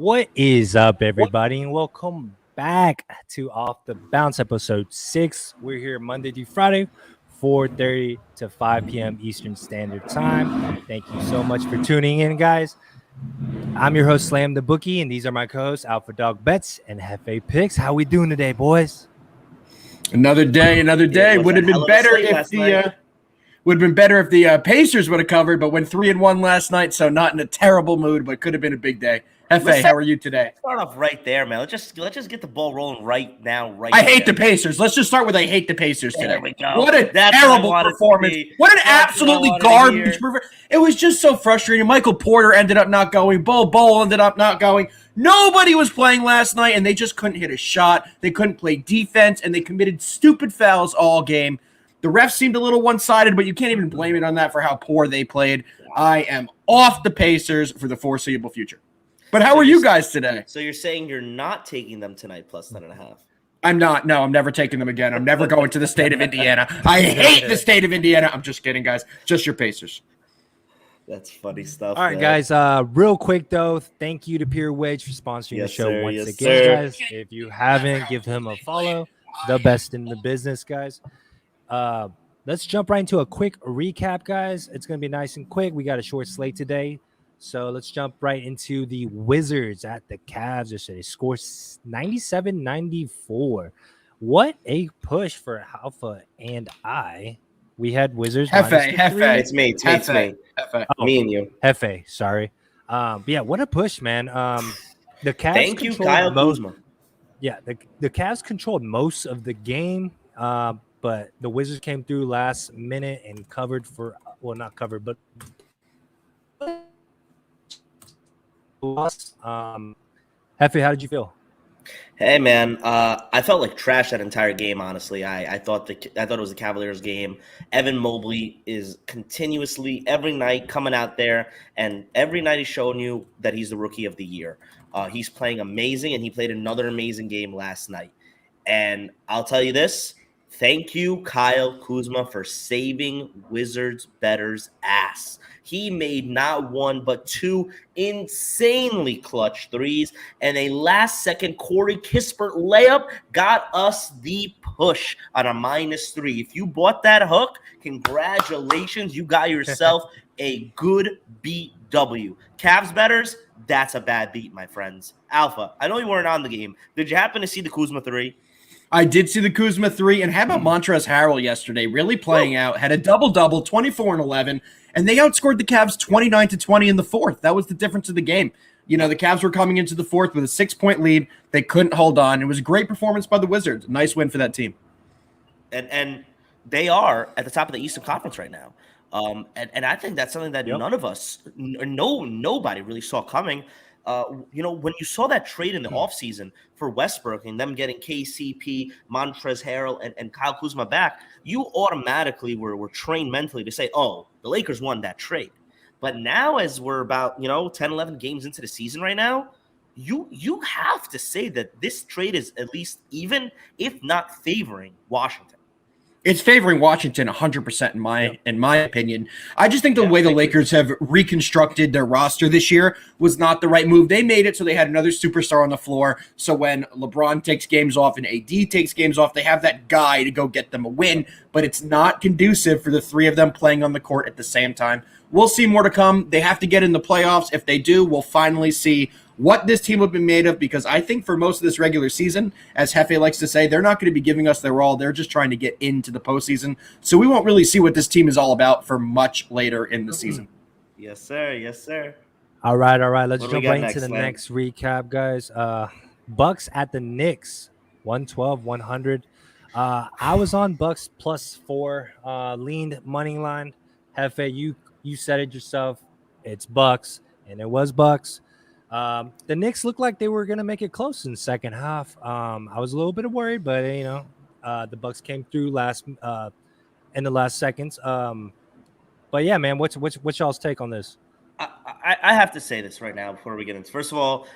What is up, everybody, and welcome back to Off the Bounce episode 6. We're here Monday through Friday, 4:30 to 5 p.m. Eastern Standard Time. Thank you so much for tuning in, guys. I'm your host, Slam the Bookie, and these are my co-hosts, Alpha Dog Bets and Hefe Picks. How we doing today, boys? Another day. Would have been better if the Pacers would have covered, but went 3-1 last night, so not in a terrible mood, but could have been a big day. Hefe, how are you today? Start off right there, man. Let's just get the ball rolling right now. I hate the Pacers. Let's just start with I hate the Pacers today. There we go. What a terrible performance. What an absolutely garbage performance. It was just so frustrating. Michael Porter ended up not going. Bol ended up not going. Nobody was playing last night, and they just couldn't hit a shot. They couldn't play defense, and they committed stupid fouls all game. The refs seemed a little one-sided, but you can't even blame it on that for how poor they played. I am off the Pacers for the foreseeable future. But how are you guys today? So you're saying you're not taking them tonight plus 10.5? I'm not. No, I'm never taking them again. I'm never going to the state of Indiana. I hate the state of Indiana. I'm just kidding, guys. Just your Pacers. That's funny stuff. All right, guys. Real quick, though, thank you to Pure Wedge for sponsoring the show once again, guys. If you haven't, give him a follow. The best in the business, guys. Let's jump right into a quick recap, guys. It's going to be nice and quick. We got a short slate today. So let's jump right into the Wizards at the Cavs yesterday. Score 97-94. What a push for Alpha and I. We had Wizards. Hefe. It's me. Hefe. Me and you. Hefe, sorry. Yeah, what a push, man. The Cavs. Thank you, Kyle Kuzma. Yeah, the Cavs controlled most of the game, but the Wizards came through last minute and covered for, well, not covered, but lost. Hefe, how did you feel? Hey man, I felt like trash that entire game. Honestly, I thought it was the Cavaliers game. Evan Mobley is continuously every night coming out there, and every night he's showing you that he's the rookie of the year. He's playing amazing, and he played another amazing game last night. And I'll tell you this: thank you, Kyle Kuzma, for saving Wizards bettors' ass. He made not one but two insanely clutch threes, and a last-second Corey Kispert layup got us the push on a -3. If you bought that hook, congratulations. You got yourself a good BW. Cavs bettors, that's a bad beat, my friends. Alpha, I know you weren't on the game. Did you happen to see the Kuzma 3? I did see the Kuzma 3, and how about Montrezl Harrell yesterday? Really playing out, had a double-double, 24 and 11, and they outscored the Cavs 29-20 in the fourth. That was the difference of the game. You know, the Cavs were coming into the fourth with a 6-point lead. They couldn't hold on. It was a great performance by the Wizards. Nice win for that team. And they are at the top of the Eastern Conference right now. And I think that's something that none of us, nobody really saw coming. When you saw that trade in the offseason for Westbrook and them getting KCP, Montrezl Harrell, and Kyle Kuzma back, you automatically were trained mentally to say, oh, the Lakers won that trade. But now as we're about, 10, 11 games into the season right now, you have to say that this trade is at least even, if not favoring Washington. It's favoring Washington 100% in my opinion. I just think the way the Lakers have reconstructed their roster this year was not the right move. They made it so they had another superstar on the floor. So when LeBron takes games off and AD takes games off, they have that guy to go get them a win. But it's not conducive for the three of them playing on the court at the same time. We'll see more to come. They have to get in the playoffs. If they do, we'll finally see what this team would be made of, because I think for most of this regular season, as Hefe likes to say, they're not going to be giving us their all. They're just trying to get into the postseason. So we won't really see what this team is all about for much later in the season. Yes, sir. Yes, sir. All right. Let's jump right into the next recap, guys. Bucks at the Knicks, 112-100. I was on Bucks +4, leaned money line. Hefe, you said it yourself. It's Bucks, and it was Bucks. The Knicks looked like they were going to make it close in the second half. I was a little bit worried, but the Bucks came through in the last seconds. But yeah, man, what's y'all's take on this? I have to say this right now before we get into. First of all,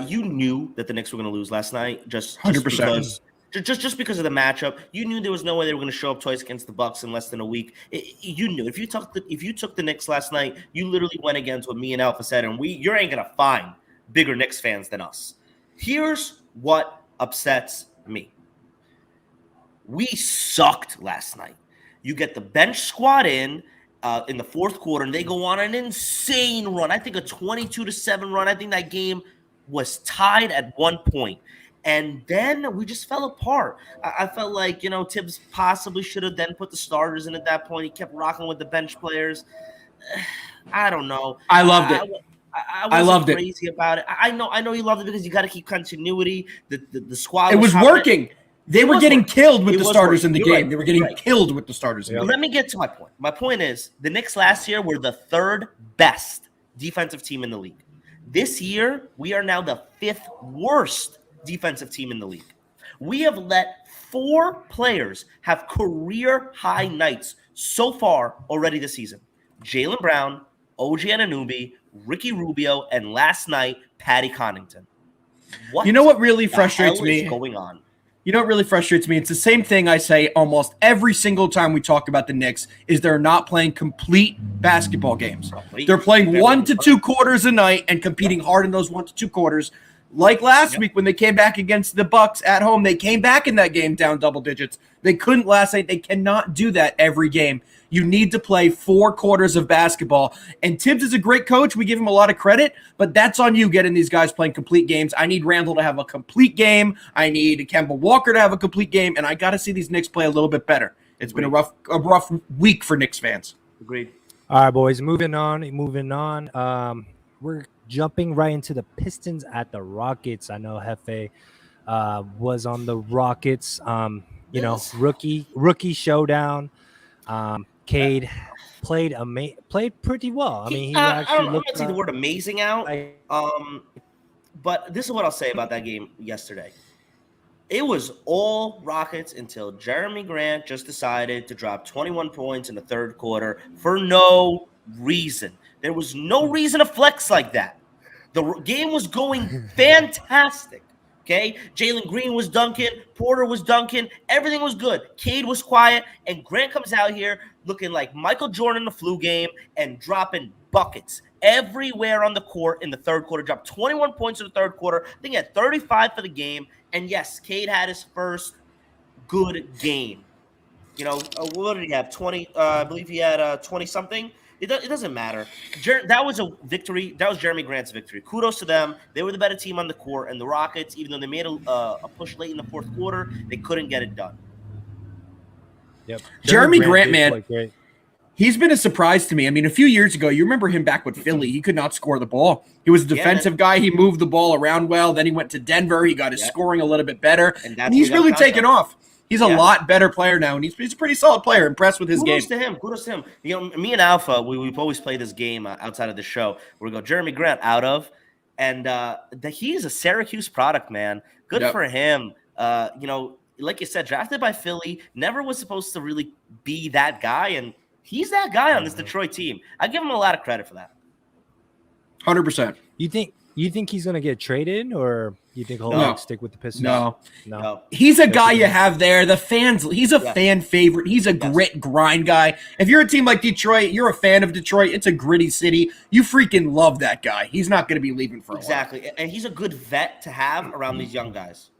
you knew that the Knicks were going to lose last night, just 100%. Just because of the matchup. You knew there was no way they were going to show up twice against the Bucks in less than a week. You knew if you took the Knicks last night, you literally went against what me and Alpha said, and you ain't going to find bigger Knicks fans than us. Here's what upsets me. We sucked last night. You get the bench squad in the fourth quarter, and they go on an insane run. I think a 22-7 run. I think that game was tied at one point. And then we just fell apart. I felt like, Tibbs possibly should have then put the starters in at that point. He kept rocking with the bench players. I don't know. I loved it. I loved crazy about it. I know you loved it because you got to keep continuity. The squad. It was working. They were getting killed with the starters in the game. They were getting killed with the starters in the game. Let me get to my point. My point is the Knicks last year were the third best defensive team in the league. This year, we are now the fifth worst defensive team in the league. We have let 4 players have career high nights so far already this season. Jaylen Brown, OG Anunoby, Ricky Rubio, and last night, Patty Connaughton. What really frustrates me? What is going on? You know what really frustrates me? It's the same thing I say almost every single time we talk about the Knicks is they're not playing complete basketball games. They're playing 1 to 2 quarters a night and competing hard in those 1 to 2 quarters. Like last week when they came back against the Bucks at home, they came back in that game down double digits. They couldn't last night. They cannot do that every game. You need to play 4 quarters of basketball. And Tibbs is a great coach. We give him a lot of credit, but that's on you getting these guys playing complete games. I need Randall to have a complete game. I need Kemba Walker to have a complete game, and I got to see these Knicks play a little bit better. It's been a rough week for Knicks fans. Agreed. All right, boys, moving on. We're jumping right into the Pistons at the Rockets. I know Hefe was on the Rockets. Rookie showdown. Cade played pretty well. I mean, I don't want to see the word amazing out. But this is what I'll say about that game yesterday. It was all Rockets until Jeremy Grant just decided to drop 21 points in the third quarter for no reason. There was no reason to flex like that. The game was going fantastic. Okay, Jalen Green was dunking, Porter was dunking, everything was good. Cade was quiet, and Grant comes out here looking like Michael Jordan in the flu game and dropping buckets everywhere on the court in the third quarter. Dropped 21 points in the third quarter. I think he had 35 for the game. And yes, Cade had his first good game. What did he have? 20. I believe he had 20-something. It doesn't matter. That was a victory. That was Jeremy Grant's victory. Kudos to them. They were the better team on the court. And the Rockets, even though they made a push late in the fourth quarter, they couldn't get it done. Yep. Jeremy Grant, man, he's been a surprise to me. I mean, a few years ago, you remember him back with Philly. He could not score the ball. He was a defensive guy. He moved the ball around well. Then he went to Denver. He got his scoring a little bit better. And he's really taken off. He's a lot better player now, and he's a pretty solid player. Impressed with his game. Kudos to him. Me and Alpha, we've always played this game outside of the show. We go Jeremy Grant out of, and he is a Syracuse product, man. Good for him. Like you said, drafted by Philly, never was supposed to really be that guy, and he's that guy on this Detroit team. I give him a lot of credit for that. 100%. You think he's gonna get traded, or you think he'll stick with the Pistons? No. He's a guy you have there. The fans. He's a fan favorite. He's a grit grind guy. If you're a team like Detroit, you're a fan of Detroit. It's a gritty city. You freaking love that guy. He's not going to be leaving for a while. Exactly, and he's a good vet to have around these young guys.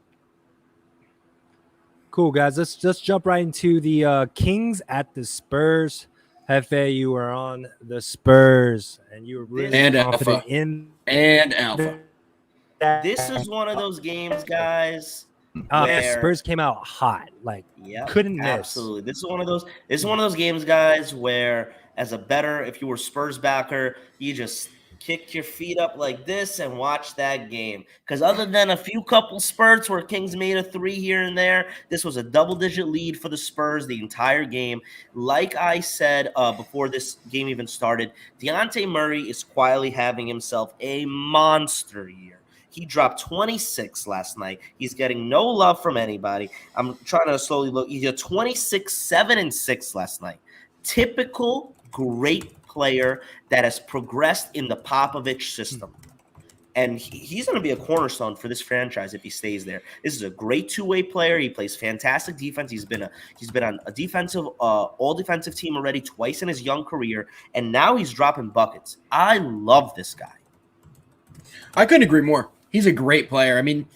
Cool, guys. Let's just jump right into the Kings at the Spurs. Hefe, you were on the Spurs, and you were really confident in Alpha. This is one of those games, guys. The Spurs came out hot, couldn't miss. Absolutely, this is one of those games, guys, where as a bettor, if you were Spurs backer, you just kick your feet up like this and watch that game. Because other than a few couple spurts where Kings made a 3 here and there, this was a double-digit lead for the Spurs the entire game. Like I said before this game even started, Dejounte Murray is quietly having himself a monster year. He dropped 26 last night. He's getting no love from anybody. I'm trying to slowly look. He did 26, 7, and 6 last night. Typical great player that has progressed in the Popovich system. And he's going to be a cornerstone for this franchise if he stays there. This is a great two-way player. He plays fantastic defense. He's been on a defensive all-defensive team already twice in his young career, and now he's dropping buckets. I love this guy. I couldn't agree more. He's a great player. I mean,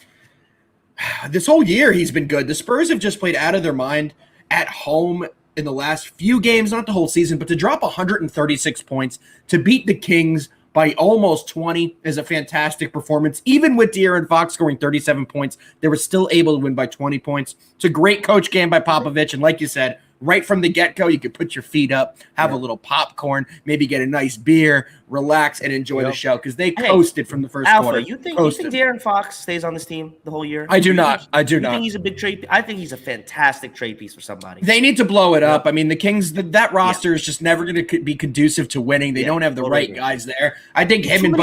this whole year he's been good. The Spurs have just played out of their mind at home in the last few games, not the whole season, but to drop 136 points, to beat the Kings by almost 20 is a fantastic performance. Even with De'Aaron Fox scoring 37 points, they were still able to win by 20 points. It's a great coach game by Popovich, and like you said, right from the get-go, you could put your feet up, have a little popcorn, maybe get a nice beer, relax, and enjoy the show because they coasted from the first quarter. You think De'Aaron Fox stays on this team the whole year? I do not. You think he's a big trade? I think he's a fantastic trade piece for somebody. They need to blow it up. I mean, the Kings, that roster is just never going to be conducive to winning. They don't have the right guys there. I think him and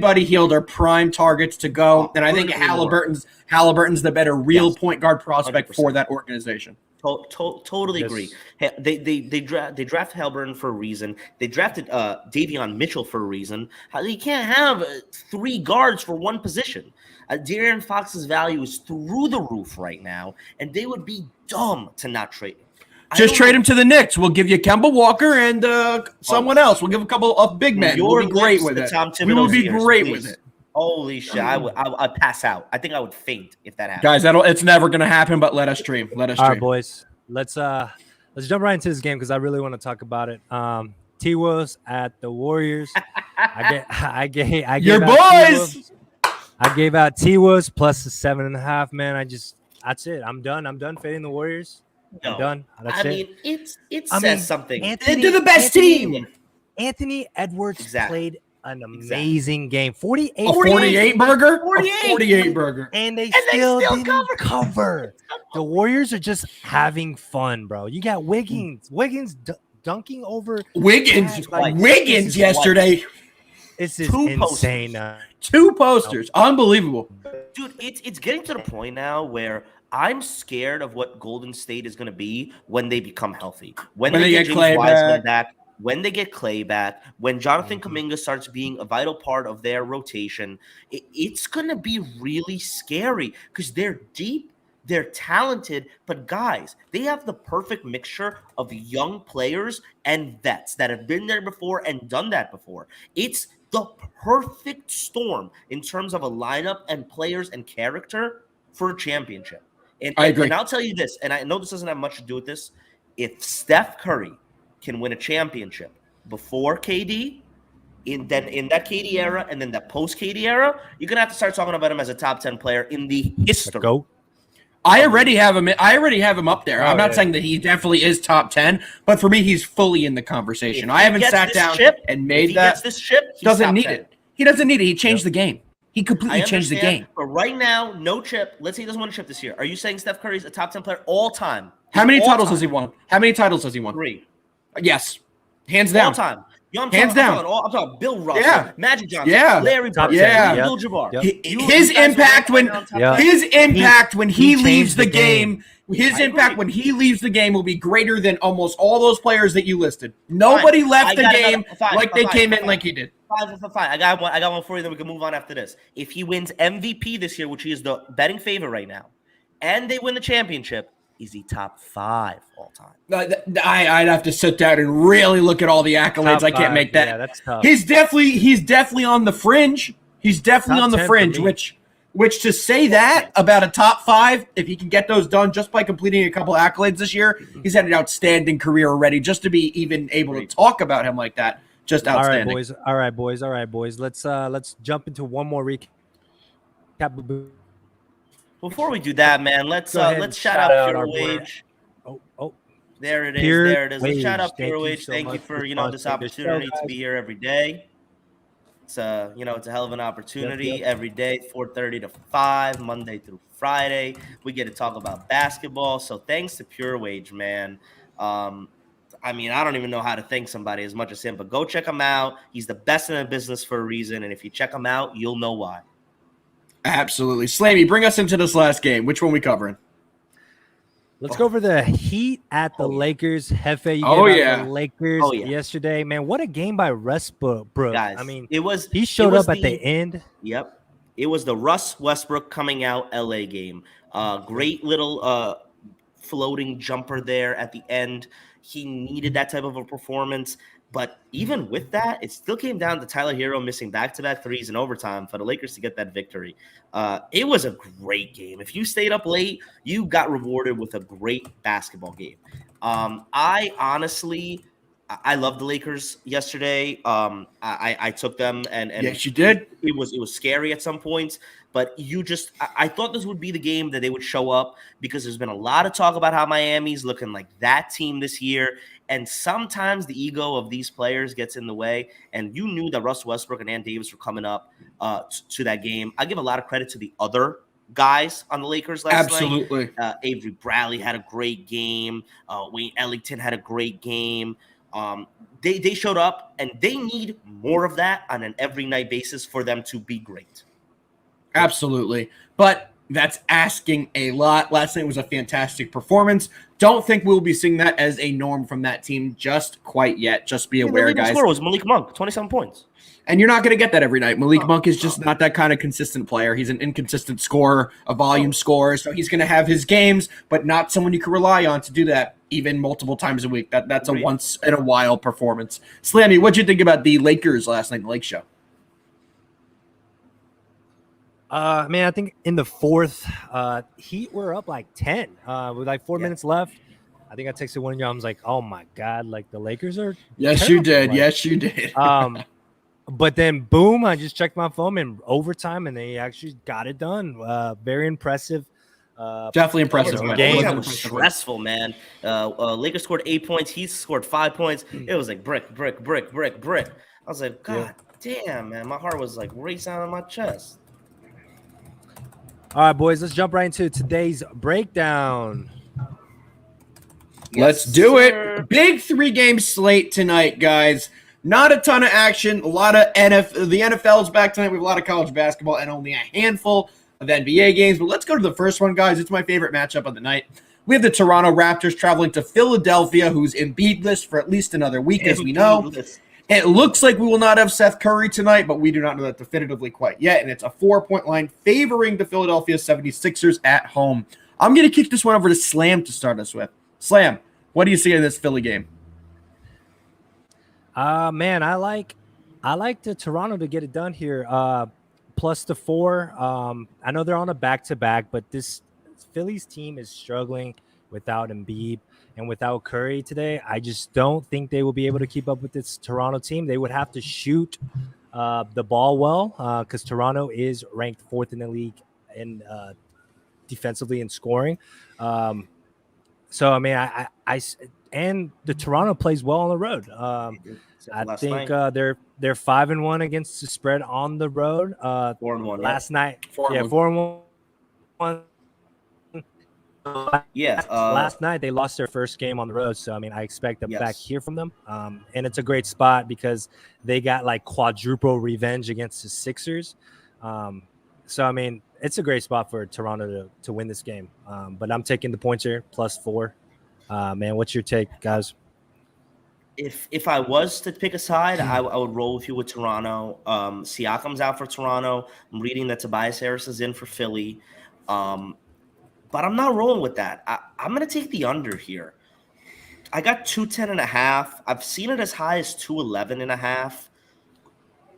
Buddy Hield are prime targets to go, and I think Halliburton's the better real point guard prospect 100%. For that organization. Totally agree. They drafted Halliburton for a reason. They drafted Davion Mitchell for a reason. You can't have 3 guards for one position. De'Aaron Fox's value is through the roof right now, and they would be dumb to not trade him. Just trade him to the Knicks. We'll give you Kemba Walker and someone else. We'll give a couple of big men. We'll be great with it. We will be great with it. Holy shit! I'd pass out. I think I would faint if that happened. Guys, it's never going to happen. But let us dream. All right, boys. Let's jump right into this game because I really want to talk about it. T-Wolves at the Warriors. I gave your boys. I gave out T-Wolves plus the 7.5. Man, that's it. I'm done. I'm done fading the Warriors. I'm done. That's it. It says something. They're the best team. Anthony Edwards played an amazing game. 48 burger. And they still didn't cover. The Warriors are just having fun, bro. You got Wiggins dunking over Wiggins yesterday. This is insane. 2 posters. Unbelievable. Dude, it's getting to the point now where I'm scared of what Golden State is going to be when they become healthy. When they get James Wiseman back. When they get Clay back, when Jonathan Kuminga starts being a vital part of their rotation, it's going to be really scary because they're deep, they're talented, but guys, they have the perfect mixture of young players and vets that have been there before and done that before. It's the perfect storm in terms of a lineup and players and character for a championship. And I agree. And I'll tell you this, and I know this doesn't have much to do with this. If Steph Curry can win a championship before KD, in that KD era and then that post-KD era, you're going to have to start talking about him as a top 10 player in the history. I already have him up there. I'm not saying that he definitely is top 10, but for me, he's fully in the conversation. I haven't sat down and made that. Gets this chip, doesn't need it. He doesn't need it. He changed the game. He completely changed the game. But right now, no chip. Let's say he doesn't win a chip this year. Are you saying Steph Curry is a top 10 player all time? How many titles has he won? 3. Yes. Hands down. All time. Hands down. I'm talking Bill Russell, Magic Johnson, Larry Bird, Abdul-Jabbar. His impact when he leaves the game, when he leaves the game will be greater than almost all those players that you listed. Nobody left the game like they came in like he did. Fine. I got one for you. Then we can move on after this. If he wins MVP this year, which he is the betting favorite right now, and they win the championship, is he top 5 all time? I'd have to sit down and really look at all the accolades. I can't make that. Yeah, that's tough. He's definitely on the fringe. He's definitely on the fringe, which to say that about a top 5, if he can get those done just by completing a couple accolades this year, he's had an outstanding career already. Just to be even able to talk about him like that, just outstanding. All right, boys. Let's jump into one more recap. Before we do that, man, let's shout out Pure Wage. There it is. Let's shout out Pure Wage. Thank you for this opportunity to be here every day. It's it's a hell of an opportunity every day, 4:30 to 5, Monday through Friday. We get to talk about basketball. So thanks to Pure Wage, man. I don't even know how to thank somebody as much as him, but go check him out. He's the best in the business for a reason, and if you check him out, you'll know why. Absolutely. Slammy, bring us into this last game. Which one we covering? Let's go over the Heat at the Lakers. Hefe, the Lakers yesterday. Man, what a game by Westbrook. Guys, he showed up at the end. Yep. It was the Russ Westbrook coming out LA game. Great little floating jumper there at the end. He needed that type of a performance. But even with that, it still came down to Tyler Hero missing back-to-back threes in overtime for the Lakers to get that victory. It was a great game. If you stayed up late, you got rewarded with a great basketball game. I honestly, I love the Lakers yesterday. I took them, and yes, you did. It was scary at some points, but I thought this would be the game that they would show up, because there's been a lot of talk about how Miami's looking like that team this year. And sometimes the ego of these players gets in the way. And you knew that Russell Westbrook and Ant Davis were coming up to that game. I give a lot of credit to the other guys on the Lakers last night. Absolutely. Avery Bradley had a great game. Wayne Ellington had a great game. They showed up, and they need more of that on an every night basis for them to be great. Absolutely. But that's asking a lot. Last night was a fantastic performance. Don't think we'll be seeing that as a norm from that team just quite yet. Just be aware, guys. The score was Malik Monk, 27 points. And you're not going to get that every night. Malik Monk is just not that kind of consistent player. He's an inconsistent scorer, a volume scorer. So he's going to have his games, but not someone you can rely on to do that even multiple times a week. That's a once-in-a-while performance. Slammy, what'd you think about the Lakers last night in the Lake Show? Man, I think in the fourth, Heat were up like 10 with like 4 minutes left. I think I texted one of y'all. I was like, "Oh my god, like the Lakers are." Yes, terrible. you did. Like, yes, you did. But then, boom! I just checked my phone in overtime, and they actually got it done. Very impressive. Definitely impressive. Game. That was stressful, man. Lakers scored 8 points. He scored 5 points. It was like brick. I was like, God damn, man! My heart was like racing out of my chest. All right, boys, let's jump right into today's breakdown. Let's do it. Big 3-game slate tonight, guys. Not a ton of action. A lot of the NFL's back tonight. We have a lot of college basketball and only a handful of NBA games. But let's go to the first one, guys. It's my favorite matchup of the night. We have the Toronto Raptors traveling to Philadelphia, who's Embiid-less for at least another week, as we know. It looks like we will not have Seth Curry tonight, but we do not know that definitively quite yet. And it's a 4-point line favoring the Philadelphia 76ers at home. I'm going to kick this one over to Slam to start us with. Slam, what do you see in this Philly game? Man, I like the Toronto to get it done here. Plus the 4. I know they're on a back-to-back, but this Phillies team is struggling without Embiid and without Curry today. I just don't think they will be able to keep up with this Toronto team. They would have to shoot the ball well, because Toronto is ranked 4th in the league in defensively in scoring. So I mean, I and the Toronto plays well on the road. I think they're 5-1 against the spread on the road. 4-1 last night. 4-1. 4-1. Yeah. Last night they lost their first game on the road, so I mean I expect them back here from them. And it's a great spot because they got like quadruple revenge against the Sixers. So I mean it's a great spot for Toronto to win this game. But I'm taking the points here plus 4. Man, what's your take, guys? If I was to pick a side, I would roll with you with Toronto. Siakam's out for Toronto. I'm reading that Tobias Harris is in for Philly. But I'm not rolling with that. I'm going to take the under here. I got 210.5. I've seen it as high as 211.5.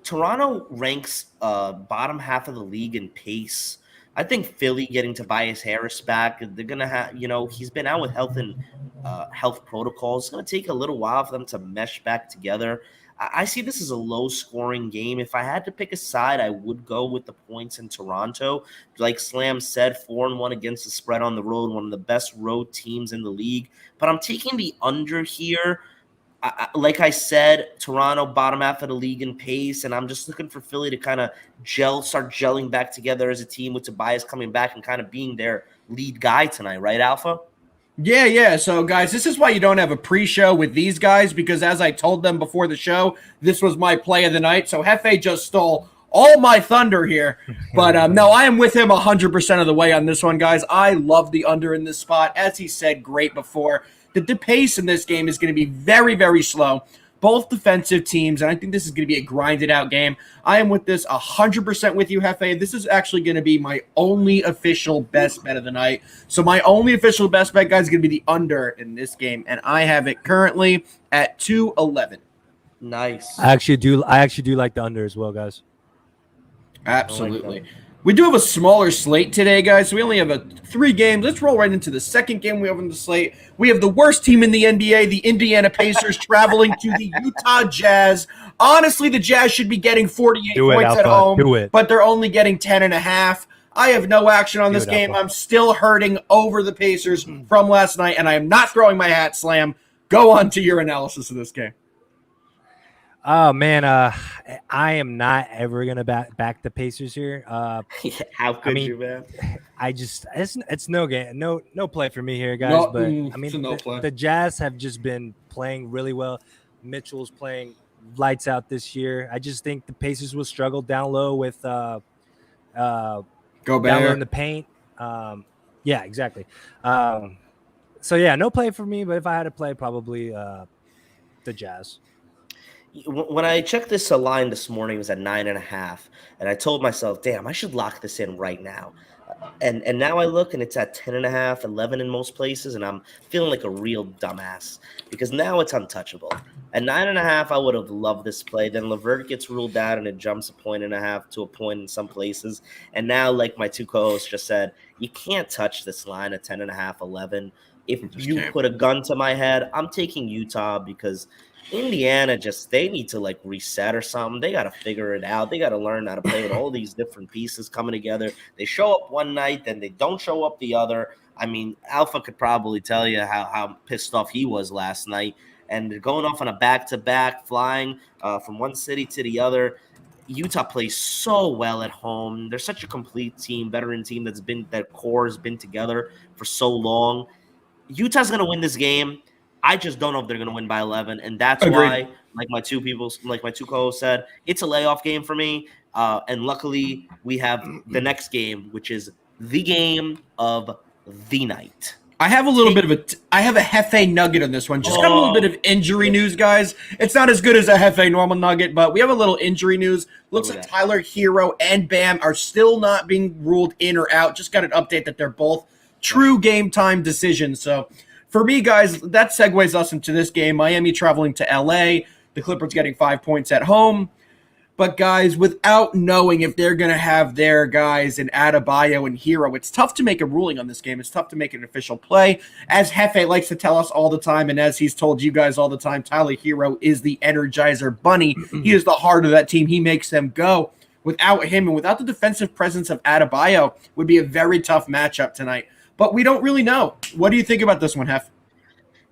Toronto ranks bottom half of the league in pace. I think Philly getting Tobias Harris back, they're going to have, he's been out with health and health protocols. It's going to take a little while for them to mesh back together. I see this as a low-scoring game. If I had to pick a side, I would go with the points in Toronto. Like Slam said, 4-1 against the spread on the road, one of the best road teams in the league. But I'm taking the under here. Like I said, Toronto, bottom half of the league in pace, and I'm just looking for Philly to kind of start gelling back together as a team with Tobias coming back and kind of being their lead guy tonight, right, Alpha? Yeah. So, guys, this is why you don't have a pre-show with these guys, because as I told them before the show, this was my play of the night. So Hefe just stole all my thunder here. But, no, I am with him 100% of the way on this one, guys. I love the under in this spot. As he said great before, the pace in this game is going to be very, very slow. Both defensive teams, and I think this is going to be a grinded-out game. I am with this 100% with you, Hefe. This is actually going to be my only official best bet of the night. So my only official best bet, guys, is going to be the under in this game, and I have it currently at 211. Nice. I actually do like the under as well, guys. Absolutely. We do have a smaller slate today, guys. So we only have 3 games. Let's roll right into the second game we have on the slate. We have the worst team in the NBA, the Indiana Pacers, traveling to the Utah Jazz. Honestly, the Jazz should be getting 48 points at home, but they're only getting 10.5. I have no action on this game. I'm still hurting over the Pacers from last night, and I am not throwing my hat, Slam. Go on to your analysis of this game. Oh man, I am not ever gonna back the Pacers here. How could you, man? I just it's no game, no play for me here, guys. But I mean, the Jazz have just been playing really well. Mitchell's playing lights out this year. I just think the Pacers will struggle down low with down low in the paint. Yeah, exactly. So yeah, no play for me. But if I had to play, probably the Jazz. When I checked this line this morning, it was at 9.5, and I told myself, "Damn, I should lock this in right now." And now I look, and it's at 10.5, 11 in most places, and I'm feeling like a real dumbass because now it's untouchable. At 9.5, I would have loved this play. Then LeVert gets ruled out, and it jumps 1.5 to a point in some places. And now, like my two co-hosts just said, you can't touch this line at 10.5, 11. If you put a gun to my head, I'm taking Utah because Indiana they need to like reset or something. They got to figure it out. They got to learn how to play with all these different pieces coming together. They show up one night, then they don't show up the other. I mean, Alpha could probably tell you how pissed off he was last night. And they're going off on a back-to-back, flying from one city to the other. Utah plays so well at home. They're such a complete team, veteran team that core has been together for so long. Utah's going to win this game. I just don't know if they're going to win by 11, and that's why, like my two co-hosts said, it's a layoff game for me. And luckily, we have the next game, which is the game of the night. I have a little bit of I have a Hefe nugget on this one. Just got a little bit of injury news, guys. It's not as good as a Hefe normal nugget, but we have a little injury news. Looks like Tyler Hero and Bam are still not being ruled in or out. Just got an update that they're both true game time decisions. So for me, guys, that segues us into this game. Miami traveling to LA. The Clippers getting 5 points at home. But, guys, without knowing if they're going to have their guys in Adebayo and Hero, it's tough to make a ruling on this game. It's tough to make an official play. As Hefe likes to tell us all the time, and as he's told you guys all the time, Tyler Hero is the Energizer Bunny. He is the heart of that team. He makes them go. Without him and without the defensive presence of Adebayo, would be a very tough matchup tonight. But we don't really know. What do you think about this one, Hef?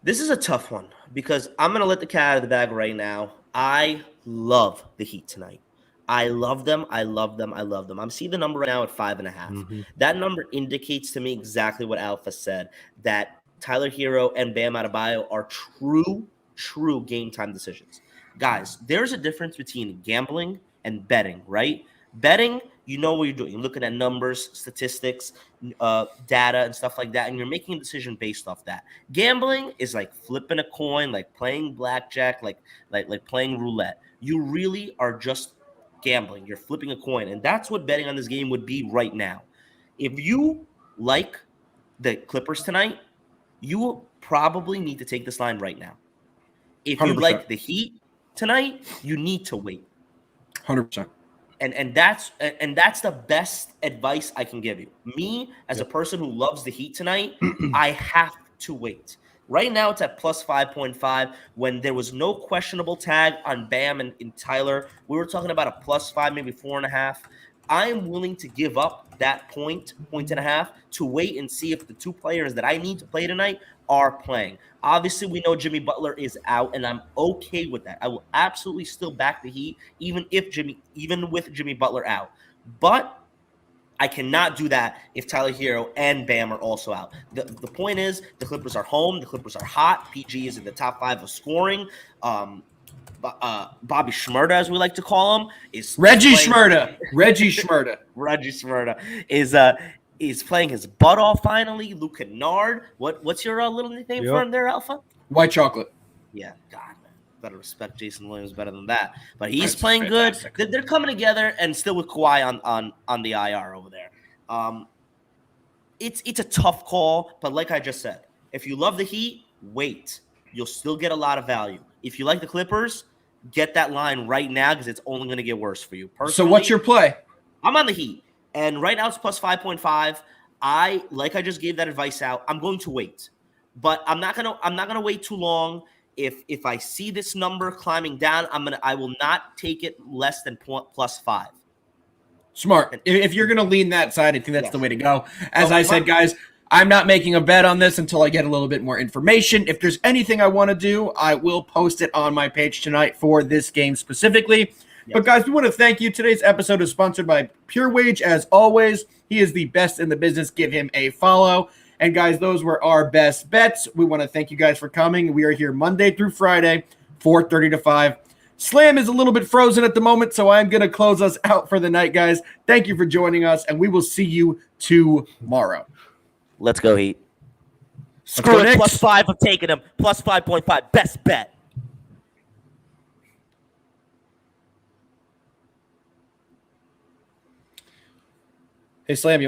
This is a tough one because I'm going to let the cat out of the bag right now. I love the Heat tonight. I love them. I love them. I love them. I'm seeing the number right now at 5.5. That number indicates to me exactly what Alpha said, that Tyler Hero and Bam Adebayo are true game time decisions. Guys, there's a difference between gambling and betting, right? Betting, you know what you're doing. You're looking at numbers, statistics, data, and stuff like that, and you're making a decision based off that. Gambling is like flipping a coin, like playing blackjack, like playing roulette. You really are just gambling. You're flipping a coin, and that's what betting on this game would be right now. If you like the Clippers tonight, you probably need to take this line right now. If you 100%. Like the Heat tonight, you need to wait. 100%. And that's the best advice I can give you. Me, as a person who loves the Heat tonight, I have to wait. Right now, it's at plus 5.5. When there was no questionable tag on Bam and Tyler, we were talking about a plus 5, maybe 4.5. I am willing to give up that point and a half to wait and see if the two players that I need to play tonight are playing. Obviously, we know Jimmy Butler is out, and I'm okay with that. I will absolutely still back the Heat, even with Jimmy Butler out. But I cannot do that if Tyler Hero and Bam are also out. The point is, the Clippers are home. The Clippers are hot. PG is in the top 5 of scoring. Bobby Shmurda, as we like to call him, is Reggie Shmurda. Reggie Shmurda is playing his butt off finally. Luke Kennard. What's your little nickname for him there, Alpha? White chocolate. Yeah, God, man. Better respect Jason Williams better than that. But he's playing fantastic. Good. They're coming together, and still with Kawhi on the IR over there. It's a tough call, but like I just said, if you love the Heat, wait. You'll still get a lot of value. If you like the Clippers, get that line right now because it's only going to get worse for you. Personally, so what's your play? I'm on the Heat, and right now it's plus 5.5. I just gave that advice out. I'm going to wait, but I'm not gonna wait too long. If I see this number climbing down, I will not take it less than plus 5. Smart. If you're going to lean that side, I think that's the way to go. As I said, guys, I'm not making a bet on this until I get a little bit more information. If there's anything I want to do, I will post it on my page tonight for this game specifically. Yes. But, guys, we want to thank you. Today's episode is sponsored by Pure Wage, as always. He is the best in the business. Give him a follow. And, guys, those were our best bets. We want to thank you guys for coming. We are here Monday through Friday, 4:30 to 5. Slam is a little bit frozen at the moment, so I'm going to close us out for the night, guys. Thank you for joining us, and we will see you tomorrow. Let's go, Heat. Screw it, plus 5 of taking him. Plus 5.5. Best bet. Hey, Slam, you